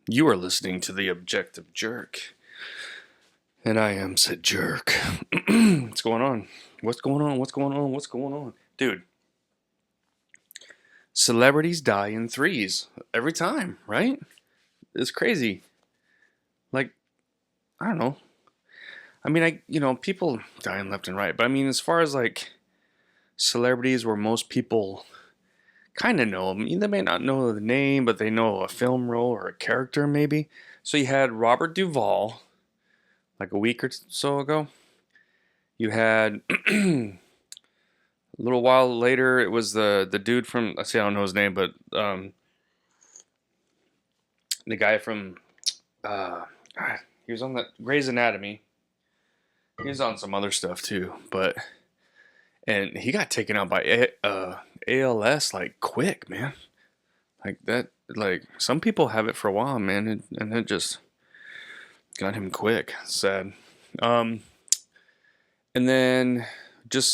You are listening to The Objective Jerk. And I am said jerk. What's going on? What's going on? What's going on? What's going on? Dude, celebrities die in threes every time, right? It's crazy. Like, I don't know. I mean, people dying left and right. But I mean, as far as like celebrities where most people kind of know them, they may not know the name, but they know a film role or a character maybe. So you had Robert Duvall like a week or so ago. You had a little while later, it was the dude from, I say I don't know his name, but the guy from uh, he was on the Grey's Anatomy. He was on some other stuff too, but and he got taken out by ALS like quick, man. Like that, like some people have it for a while, man, and it just got him quick. Sad. Um, and then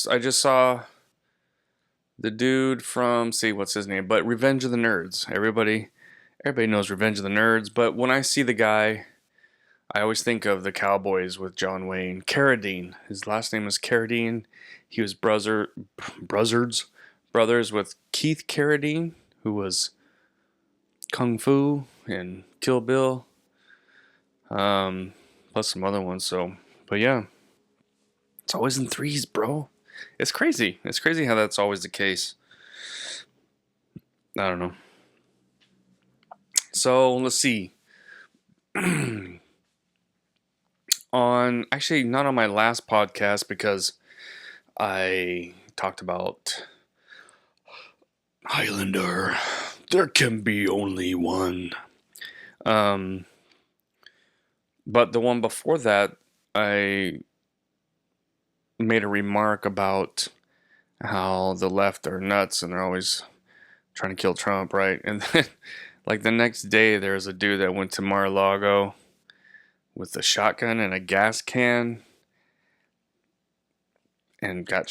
I just saw the dude from, see what's his name, but Revenge of the Nerds. Everybody knows Revenge of the Nerds, but when I see the guy, I always think of the Cowboys with John Wayne. Carradine. His last name is Carradine. He was brothers with Keith Carradine, who was Kung Fu and Kill Bill, plus some other ones. So, but yeah, it's always in threes, bro. It's crazy. It's crazy how that's always the case. I don't know. So let's see. Actually not on my last podcast because I talked about Highlander. There can be only one. Um, but the one before that, I made a remark about how the left are nuts and they're always trying to kill Trump, right? And then, like the next day, there was a dude that went to Mar-a-Lago with a shotgun and a gas can and got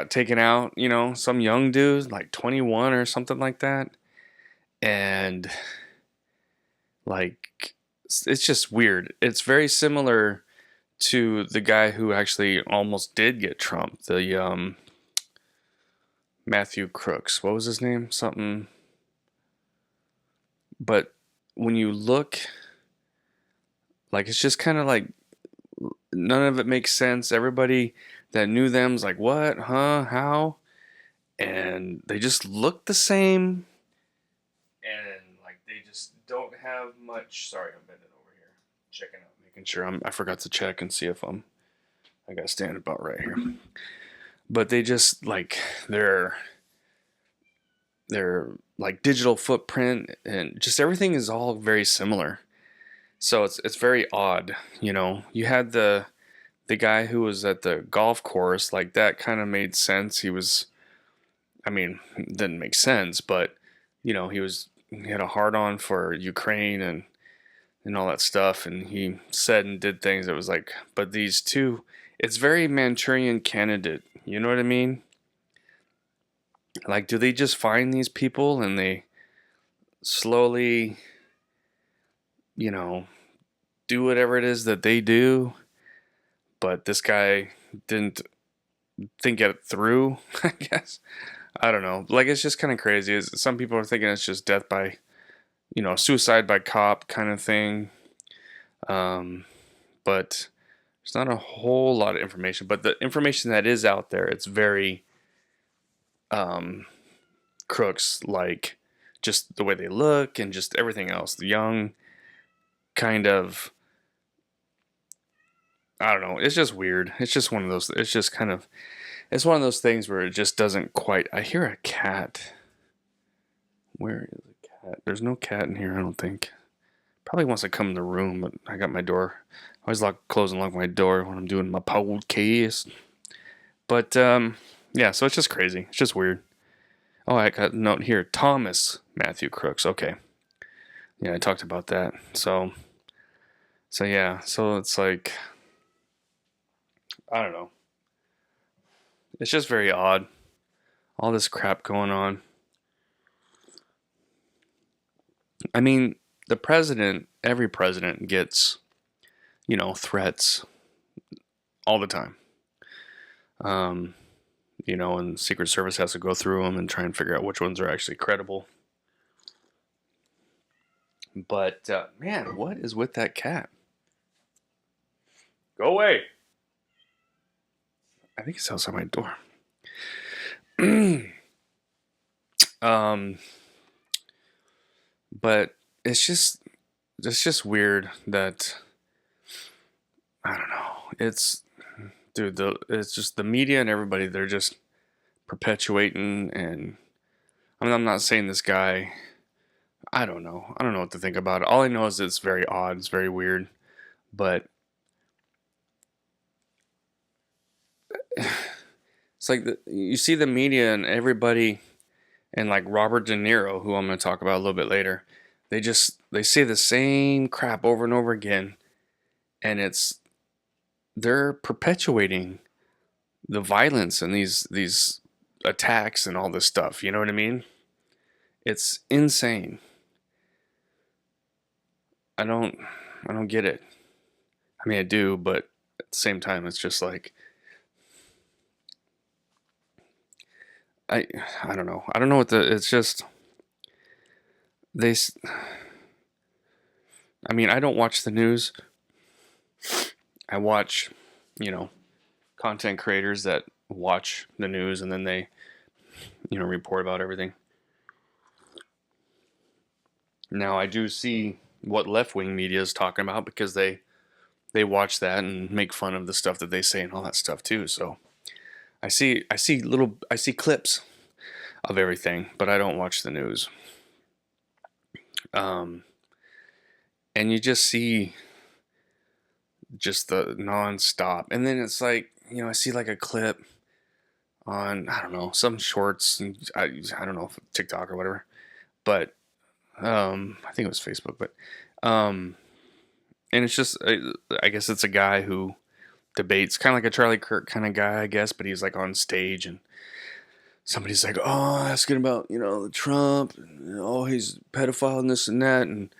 taken out. Some young dude, like 21 or something like that, and like it's just weird. It's very similar to the guy who actually almost did get Trump, the Matthew Crooks. What was his name? Something. But when you look, like it's just kind of like none of it makes sense. Everybody that knew them's like, what? Huh? How? And they just look the same. And like they just don't have much. Sorry, I'm bending over here, checking out, making sure I forgot to check and see if I got to stand about right here. But they just like their like digital footprint and just everything is all very similar. So it's very odd. You had the guy who was at the golf course, like that kind of made sense. I mean, it didn't make sense, but he had a hard on for Ukraine and all that stuff, and he said and did things that was like, but these two, it's very Manchurian candidate. You know what I mean? Like, do they just find these people and they slowly, you know, do whatever it is that they do? But this guy didn't think it through, I guess. I don't know. Like, it's just kind of crazy. Some people are thinking it's just death by, suicide by cop kind of thing. But there's not a whole lot of information. But the information that is out there, it's very crooks, like just the way they look and just everything else. The young kind of, I don't know. It's just weird. It's just one of those. It's just kind of. It's one of those things where it just doesn't quite. I hear a cat. Where is the cat? There's no cat in here, I don't think. Probably wants to come in the room, but I got my door. I always close and lock my door when I'm doing my podcast. But yeah, so it's just crazy. It's just weird. Oh, I got a note here. Thomas Matthew Crooks. Okay. Yeah, I talked about that. So yeah, so it's like, I don't know. It's just very odd. All this crap going on. I mean, the president every president gets, threats all the time. And Secret Service has to go through them and try and figure out which ones are actually credible. But, man, what is with that cat? Go away. I think it's outside my door. But it's just weird that, I don't know. It's just the media and everybody, they're just perpetuating. And I mean, I'm not saying this guy, I don't know what to think about it. All I know is it's very odd, it's very weird, but it's like you see the media and everybody, and like Robert De Niro, who I'm going to talk about a little bit later, they say the same crap over and over again, and they're perpetuating the violence and these attacks and all this stuff. You know what I mean? It's insane. I don't get it. I mean, I do, but at the same time, it's just like, I don't know. I don't know it's just, I mean, I don't watch the news. I watch, content creators that watch the news, and then they, report about everything. Now, I do see what left-wing media is talking about, because they watch that and make fun of the stuff that they say and all that stuff too. So I see clips of everything, but I don't watch the news. And you just see just the non-stop. And then it's like, I see like a clip on, I don't know, some shorts, and I don't know if TikTok or whatever, but I think it was Facebook, but and it's just, I guess it's a guy who debates, kind of like a Charlie Kirk kind of guy, I guess, but he's like on stage, and somebody's like, oh, asking about, Trump, and, oh, he's pedophile and this and that, and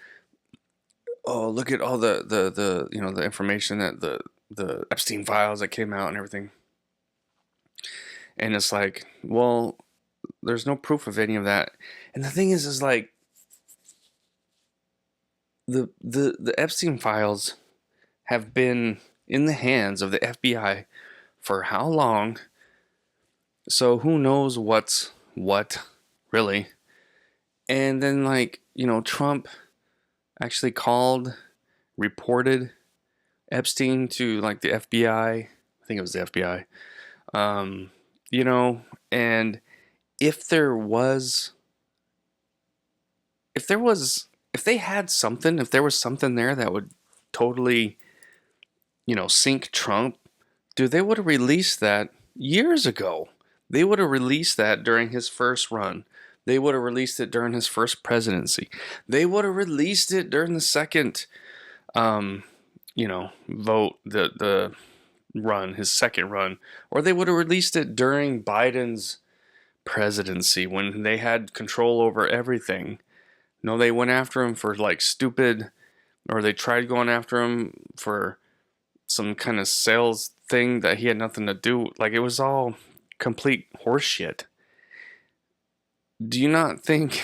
oh, look at all the the information that the Epstein files that came out and everything. And it's like, well, there's no proof of any of that. And the thing is like, the Epstein files have been in the hands of the FBI for how long? So who knows what's what, really? And then, like, Trump actually reported Epstein to like the FBI. I think it was the FBI. And if there was something there that would totally, sink Trump, dude, they would have released that years ago. They would have released that during his first run. They would have released it during his first presidency. They would have released it during the second, vote, the run, his second run. Or they would have released it during Biden's presidency, when they had control over everything. No, they went after him for like stupid, or they tried going after him for some kind of sales thing that he had nothing to do. Like, it was all complete horseshit. Do you not think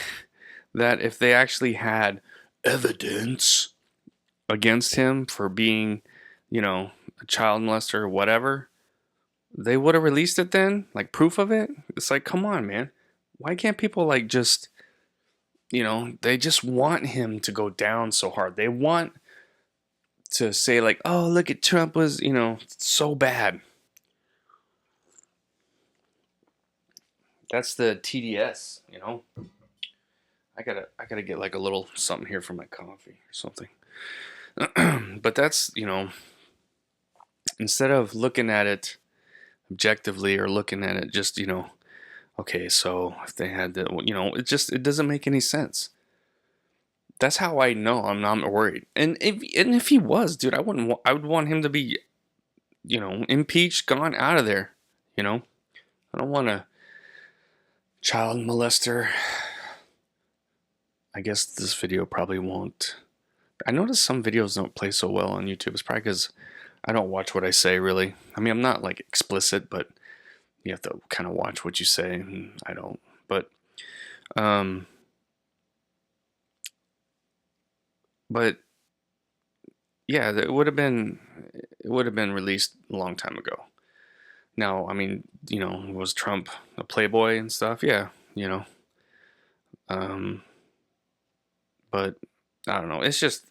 that if they actually had evidence against him for being, a child molester or whatever, they would have released it then? Like, proof of it? It's like, come on, man. Why can't people like just, they just want him to go down so hard. They want to say like, oh, look at Trump was, so bad. That's the TDS, I gotta get like a little something here for my coffee or something. But that's, instead of looking at it objectively, or looking at it just, okay, so if they had the, it doesn't make any sense. That's how I know I'm not worried. And if he was, dude, I would want him to be, impeached, gone out of there. I don't want a child molester. I guess this video probably won't I notice some videos don't play so well on YouTube. It's probably because I don't watch what I say, really. I mean, I'm not like explicit, but you have to kind of watch what you say. And I don't. But, um, but yeah, it would have been released a long time ago. Now, I mean, was Trump a playboy and stuff? Yeah, um, but I don't know. It's just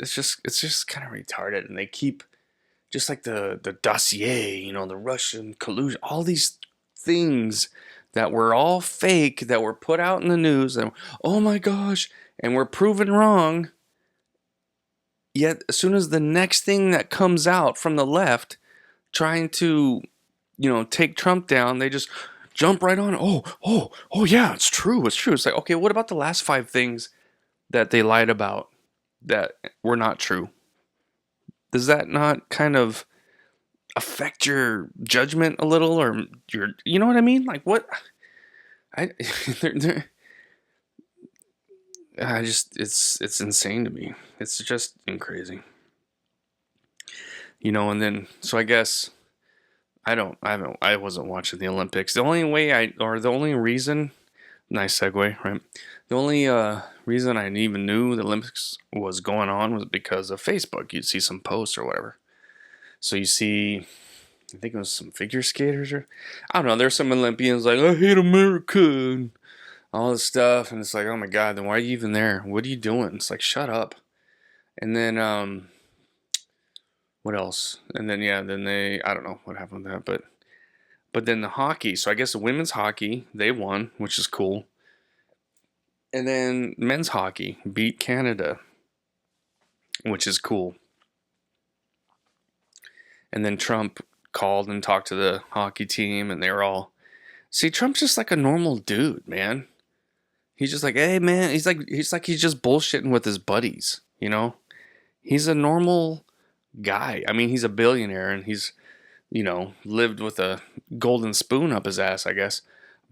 kind of retarded, and they keep just like the dossier, the Russian collusion, all these things that were all fake that were put out in the news, and oh my gosh, and we're proven wrong. Yet, as soon as the next thing that comes out from the left trying to, take Trump down, they just jump right on. Oh, yeah, it's true. It's true. It's like, okay, what about the last 5 things that they lied about that were not true? Does that not kind of affect your judgment a little, or you know what I mean? Like what? I, they're, they're, I just, it's insane to me. It's just crazy, and then, so I guess I wasn't watching the Olympics. The only way the only reason, nice segue, right? The only reason I even knew the Olympics was going on was because of Facebook. You'd see some posts or whatever. So you see, I think it was some figure skaters, or I don't know. There's some Olympians like, I hate America and all this stuff, and it's like, oh my god, then why are you even there? What are you doing? It's like, shut up. And then what else? And then yeah, then I don't know what happened with that, but then the hockey. So I guess the women's hockey, they won, which is cool. And then men's hockey beat Canada, which is cool. And then Trump called and talked to the hockey team, and they were all, see, Trump's just like a normal dude, man. He's just like, hey, man. He's just bullshitting with his buddies, He's a normal guy. I mean, he's a billionaire, and he's, lived with a golden spoon up his ass, I guess.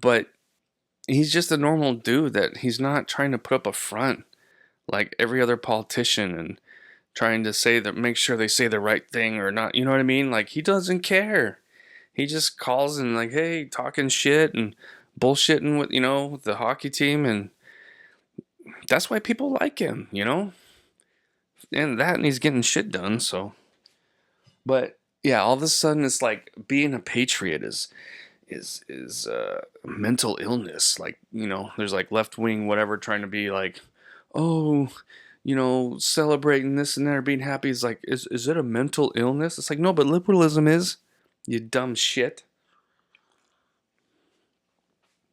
But he's just a normal dude that he's not trying to put up a front like every other politician and trying to make sure they say the right thing or not. You know what I mean? Like, he doesn't care. He just calls and like, hey, talking shit and bullshitting with, the hockey team. And that's why people like him, and he's getting shit done. So, but yeah, all of a sudden it's like being a patriot is mental illness. Like, there's like left wing whatever trying to be like, oh, celebrating this and that or being happy is like, is it a mental illness? It's like, no, but liberalism is, you dumb shit.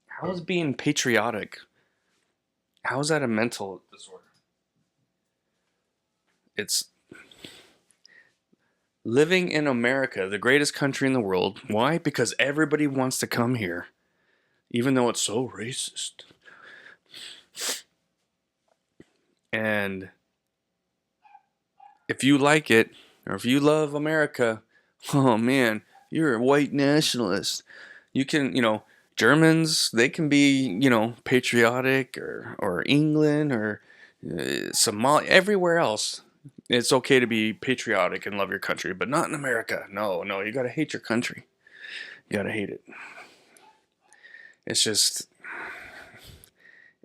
How is being patriotic? How is that a mental disorder? It's living in America, the greatest country in the world. Why? Because everybody wants to come here, even though it's so racist. And if you like it, or if you love America, oh man, you're a white nationalist. You can, Germans, they can be, patriotic, or England, or Somalia, everywhere else. It's okay to be patriotic and love your country, but not in America. No, no, you gotta hate your country. You gotta hate it. It's just,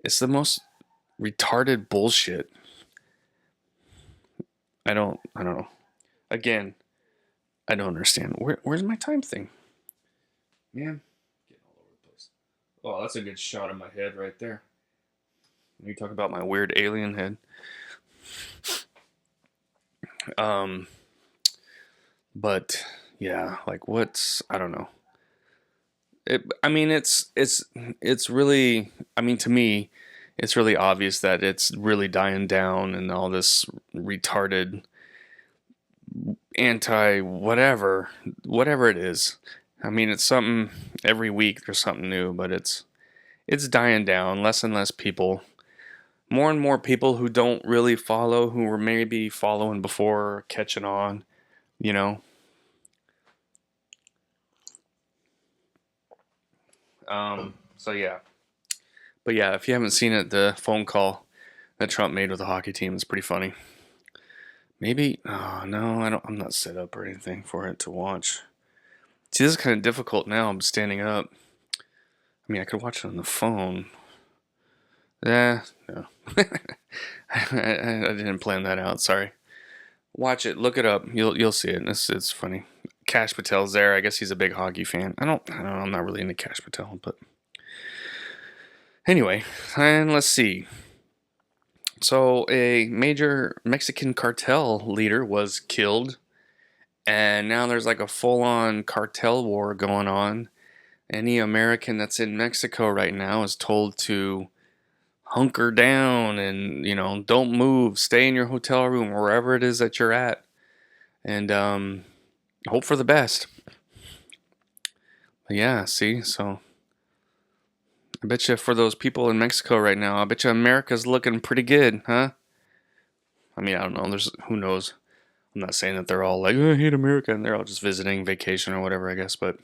it's the most retarded bullshit. I don't know. Again, I don't understand. Where's my time thing? Man, getting all over the place. Oh, that's a good shot of my head right there. You talk about my weird alien head. But yeah, like I don't know. I mean, it's really, I mean, to me, it's really obvious that it's really dying down and all this retarded anti whatever it is. I mean, it's something every week there's something new, but it's dying down. Less and less people, more and more people who don't really follow, who were maybe following before, catching on, you know. So yeah, but yeah, if you haven't seen it, the phone call that Trump made with the hockey team is pretty funny. Maybe. Oh no, I don't. I'm not set up or anything for it to watch. See, this is kind of difficult now. I'm standing up. I mean, I could watch it on the phone. Yeah, no. I didn't plan that out. Sorry. Watch it. Look it up. You'll see it. It's funny. Cash Patel's there. I guess he's a big hockey fan. I don't know. I'm not really into Cash Patel, but anyway. And let's see. So a major Mexican cartel leader was killed, and now there's like a full-on cartel war going on. Any American that's in Mexico right now is told to hunker down and, don't move, stay in your hotel room, wherever it is that you're at, and hope for the best. But yeah, see, so I bet you for those people in Mexico right now, I bet you America's looking pretty good, huh? I mean, I don't know. Who knows? I'm not saying that they're all like, oh, I hate America, and they're all just visiting, vacation, or whatever, I guess, but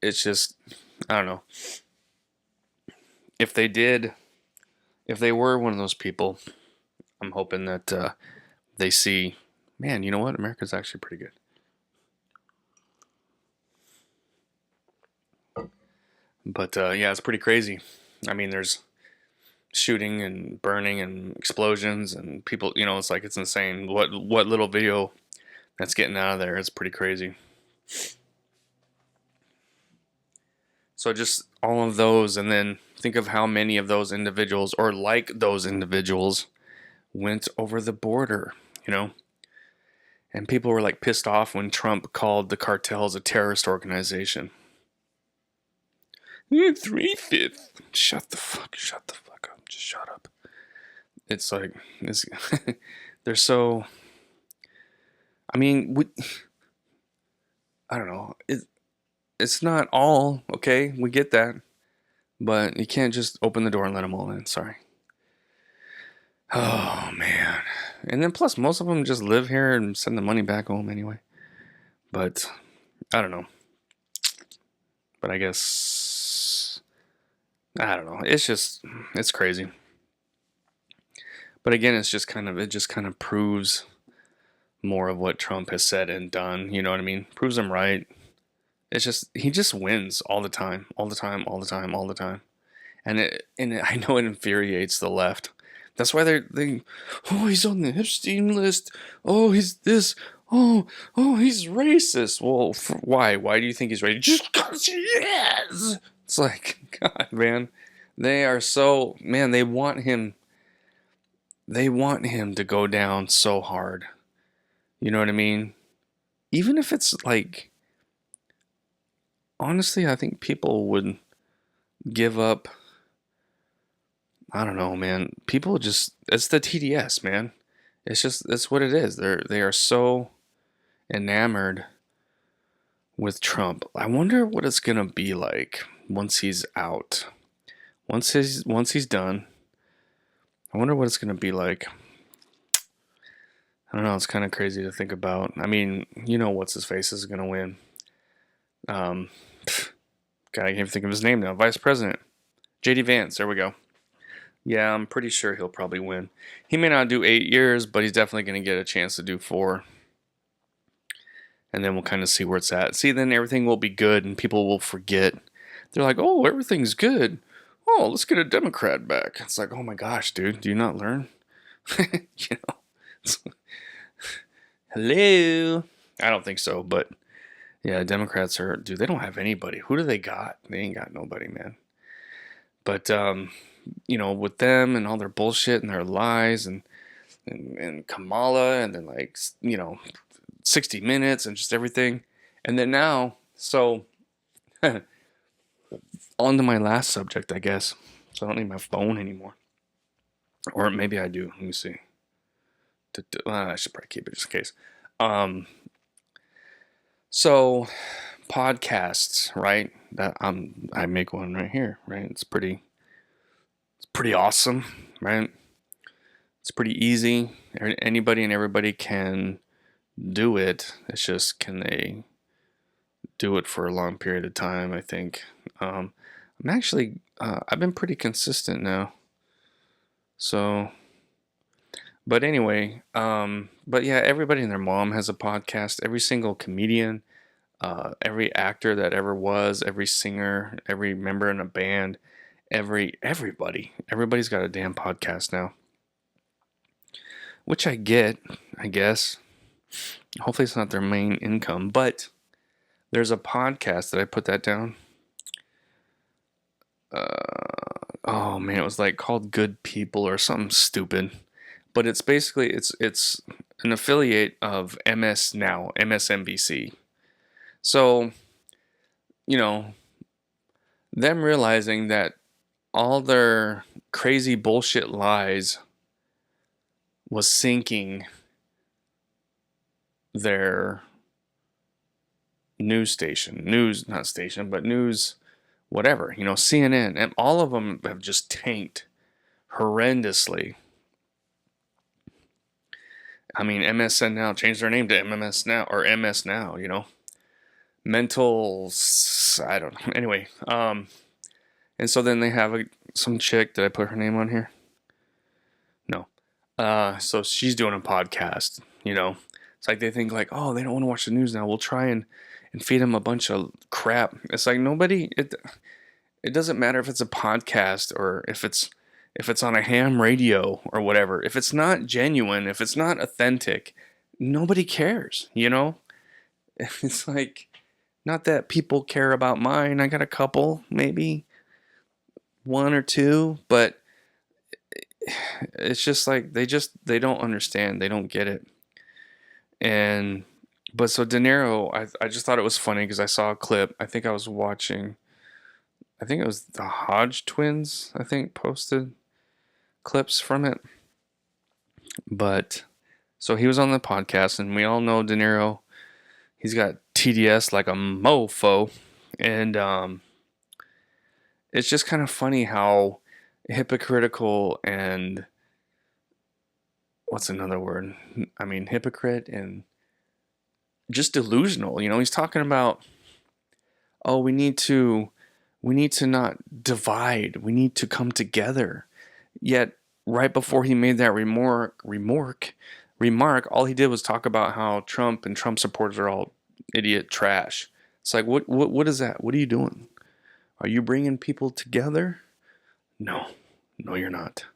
it's just, I don't know. If they were one of those people, I'm hoping that they see, man, you know what? America's actually pretty good. But yeah, it's pretty crazy. I mean, there's shooting and burning and explosions and people, it's like it's insane. What little video that's getting out of there is pretty crazy. So just all of those, and then think of how many of those individuals, or like those individuals, went over the border, And people were like pissed off when Trump called the cartels a terrorist organization. 3/5. Shut the fuck up. Just shut up. It's like, they're so, I mean, I don't know. It's not all, okay? We get that. But you can't just open the door and let them all in. Sorry. Oh, man. And then plus, most of them just live here and send the money back home anyway. But, I don't know. But I guess, I don't know. It's crazy. But again, it just kind of proves more of what Trump has said and done. You know what I mean? Proves him right. He just wins all the time. And I know it infuriates the left. That's why oh, he's on the Epstein list. Oh, he's this. Oh, he's racist. Well, why? Why do you think he's racist? Just because he is. It's like, God, man. They are so, man, they want him to go down so hard. You know what I mean? Even if it's like, honestly, I think people would give up. I don't know, man. People it's the TDS, man. It's what it is. They are so enamored with Trump. I wonder what it's gonna be like once he's out. Once he's done. I wonder what it's gonna be like. I don't know. It's kind of crazy to think about. I mean, what's his face is gonna win. God, I can't even think of his name now. Vice President JD Vance. There we go. Yeah, I'm pretty sure he'll probably win. He may not do 8 years, but he's definitely going to get a chance to do 4. And then we'll kind of see where it's at. See, then everything will be good and people will forget. They're like, oh, everything's good. Oh, let's get a Democrat back. It's like, oh my gosh, dude, do you not learn? Hello. I don't think so, but yeah, Democrats they don't have anybody. Who do they got? They ain't got nobody, man. But, with them and all their bullshit and their lies and Kamala and then 60 Minutes and just everything. And then now, so on to my last subject, I guess. So I don't need my phone anymore. Or maybe I do. Let me see. I should probably keep it just in case. So podcasts, right? That I make one right here, right? It's pretty awesome, right? It's pretty easy. Anybody and everybody can do it. It's just, can they do it for a long period of time? I think. I'm actually, I've been pretty consistent now. So, But anyway, but yeah, everybody and their mom has a podcast. Every single comedian, every actor that ever was, every singer, every member in a band, everybody's got a damn podcast now. Which I get, I guess. Hopefully it's not their main income, but there's a podcast that I put that down. Oh man, it was like called Good People or something stupid. But it's basically it's an affiliate of MS Now, MSNBC. So, you know, them realizing that all their crazy bullshit lies was sinking their news station, not station, but news, whatever, CNN, and all of them have just tanked horrendously. I mean, MSN Now changed their name to MMS Now or MS Now, mental, I don't know. Anyway, and so then they have some chick. Did I put her name on here? No. So she's doing a podcast, It's like they think like, oh, they don't want to watch the news now. We'll try and feed them a bunch of crap. It's like it doesn't matter if it's a podcast or if it's on a ham radio or whatever. If it's not genuine, if it's not authentic, nobody cares, It's like, not that people care about mine. I got a couple, maybe one or two, but it's just like they don't understand. They don't get it. But so De Niro, I just thought it was funny because I saw a clip. I think it was the Hodge twins, posted clips from it. But so he was on the podcast, and we all know De Niro, he's got TDS like a mofo. And it's just kind of funny how hypocritical and what's another word? I mean, hypocrite and just delusional. He's talking about, oh, we need to not divide. We need to come together. Yet, right before he made that remark, all he did was talk about how Trump and Trump supporters are all idiot trash. It's like, what is that? What are you doing? Are you bringing people together? No, you're not.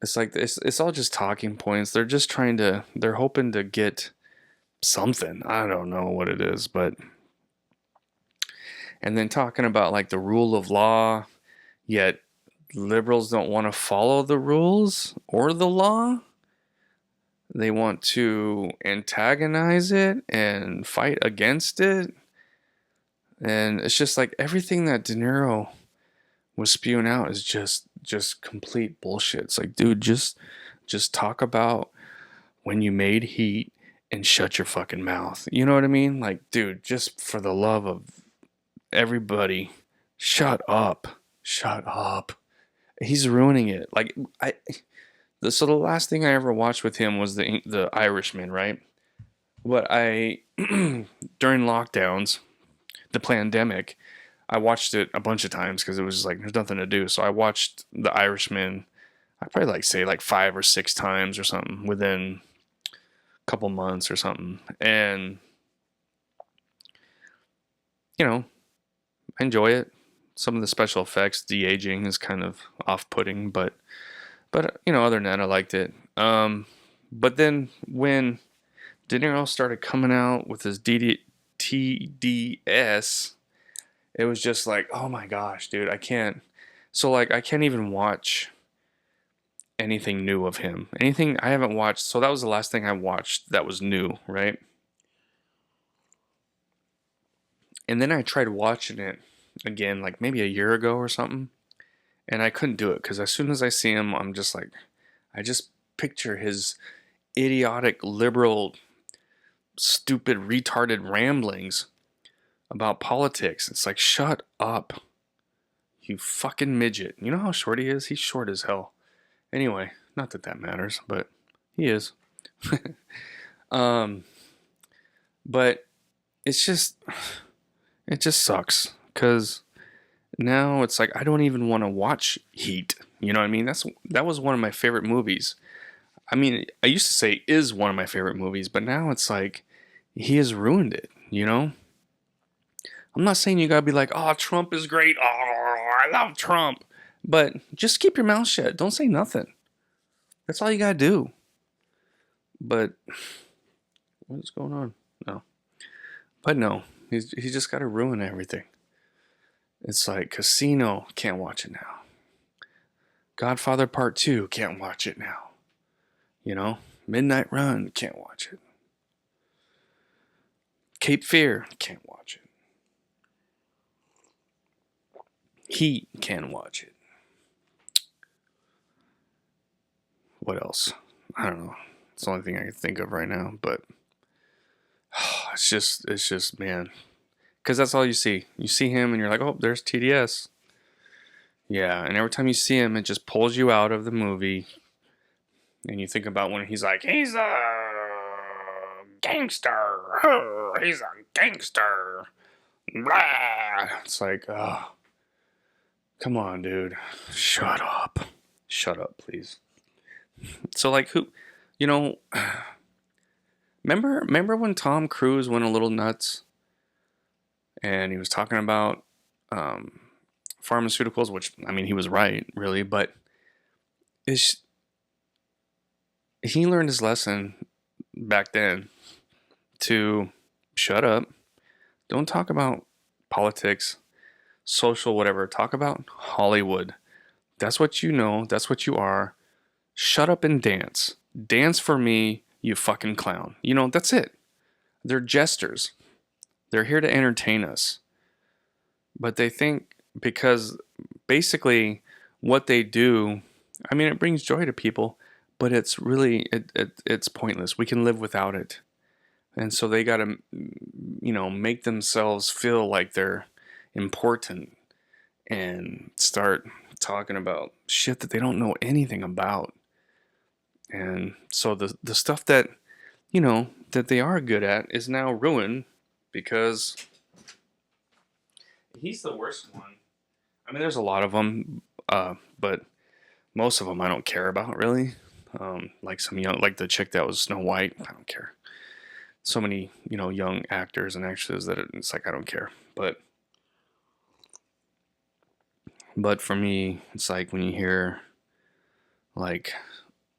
It's like it's all just talking points. They're just they're hoping to get something. I don't know what it is, but and then talking about like the rule of law, yet liberals don't want to follow the rules or the law. They want to antagonize it and fight against it. And it's just like everything that De Niro was spewing out is just complete bullshit. It's like, dude, just talk about when you made Heat and shut your fucking mouth. You know what I mean? Like, dude, just for the love of everybody, shut up. He's ruining it. Like, so the last thing I ever watched with him was the Irishman, right? But during lockdowns, the pandemic, I watched it a bunch of times because it was just like there's nothing to do. So I watched The Irishman. I probably say 5 or 6 times or something within a couple months or something. And I enjoy it. Some of the special effects, de-aging is kind of off-putting, but other than that, I liked it. But then when De Niro started coming out with his TDS, it was just like, oh my gosh, dude, I can't. So I can't even watch anything new of him. Anything I haven't watched. So that was the last thing I watched that was new, right? And then I tried watching it again, like maybe a year ago or something. And I couldn't do it because as soon as I see him, I'm just like, I just picture his idiotic, liberal, stupid, retarded ramblings about politics. It's like, shut up, you fucking midget. You know how short he is? He's short as hell. Anyway, not that that matters, but he is. But it just sucks because now it's like I don't even want to watch Heat. You know what I mean? That was one of my favorite movies. I mean, I used to say is one of my favorite movies, but now it's like he has ruined it, you know? I'm not saying you gotta be like, oh, Trump is great. Oh, I love Trump. But just keep your mouth shut. Don't say nothing. That's all you gotta do. But what's going on? No. But no, he's just gotta ruin everything. It's like Casino, can't watch it now. Godfather Part 2, can't watch it now. You know? Midnight Run, can't watch it. Cape Fear, can't watch it. Heat, can't watch it. What else? I don't know. It's the only thing I can think of right now, but it's just, man. Because that's all you see. You see him and you're like, oh, there's TDS. Yeah, and every time you see him, it just pulls you out of the movie. And you think about when he's like, he's a gangster. He's a gangster. Blah. It's like, oh, come on, dude. Shut up. Shut up, please. So, like, who, you know, remember when Tom Cruise went a little nuts? And he was talking about pharmaceuticals, which, I mean, he was right, really, but he learned his lesson back then to shut up. Don't talk about politics, social, whatever. Talk about Hollywood. That's what you know. That's what you are. Shut up and dance. Dance for me, you fucking clown. You know, that's it. They're jesters. They're here to entertain us. But they think because basically what they do, I mean, it brings joy to people, but it's really, it's pointless. We can live without it. And so they got to, you know, make themselves feel like they're important and start talking about shit that they don't know anything about. And so the stuff that, you know, that they are good at is now ruined because he's the worst one. I mean, there's a lot of them, but most of them I don't care about really. Like some young, like the chick that was Snow White, I don't care. So many, you know, young actors and actresses that it's like I don't care. But for me, it's like when you hear, like,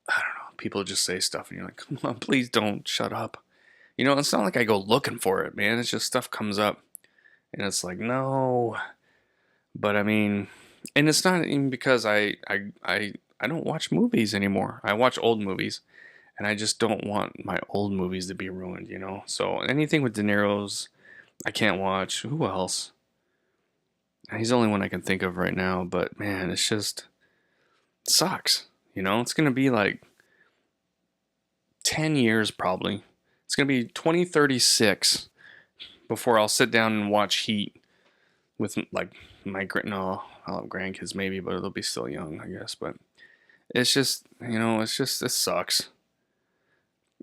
I don't know, people just say stuff and you're like, come on, please don't shut up. You know, it's not like I go looking for it, man. It's just stuff comes up and it's like, no. But I mean, and it's not even because I don't watch movies anymore. I watch old movies and I just don't want my old movies to be ruined, you know? So anything with De Niro's, I can't watch. Who else? He's the only one I can think of right now, but man, it's just it sucks. You know, it's gonna be like 10 years probably. It's gonna be 2036 before I'll sit down and watch Heat with like my no, I'll have grandkids maybe, but they'll be still young, I guess. But it's just, you know, it sucks.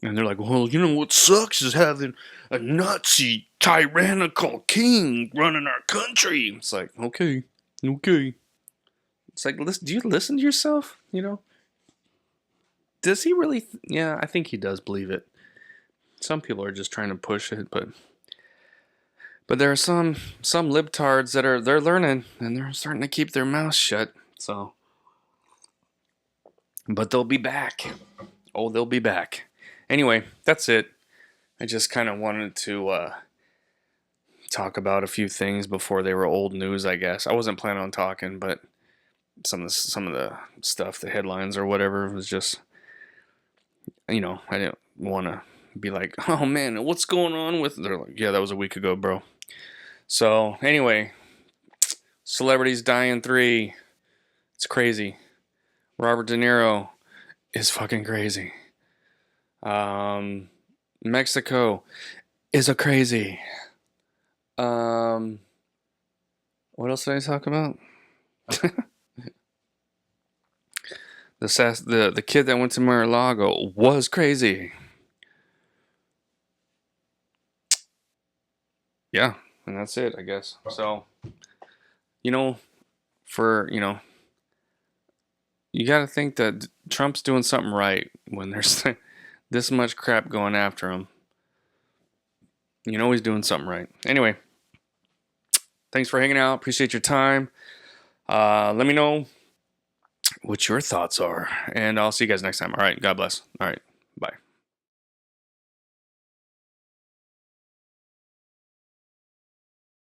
And they're like, well, you know what sucks is having a Nazi tyrannical king running our country. It's like, okay. It's like, do you listen to yourself? You know? Does he really? Yeah, I think he does believe it. Some people are just trying to push it, but there are some libtards that they're learning and they're starting to keep their mouths shut. So, but they'll be back. Oh, they'll be back. Anyway, that's it. I just kind of wanted to talk about a few things before they were old news, I guess. I wasn't planning on talking, but some of the stuff, the headlines or whatever, was just, you know, I didn't want to be like, oh man, what's going on with? They're like, yeah, that was a week ago, bro. So anyway, celebrities dying 3. It's crazy. Robert De Niro is fucking crazy. Mexico is a crazy. What else did I talk about? The kid that went to Mar-a-Lago was crazy. Yeah, and that's it, I guess. So, you know, for, you got to think that Trump's doing something right when there's this much crap going after him. He's doing something right. Anyway, thanks for hanging out. Appreciate your time. Let me know what your thoughts are, and I'll see you guys next time. All right. God bless. All right.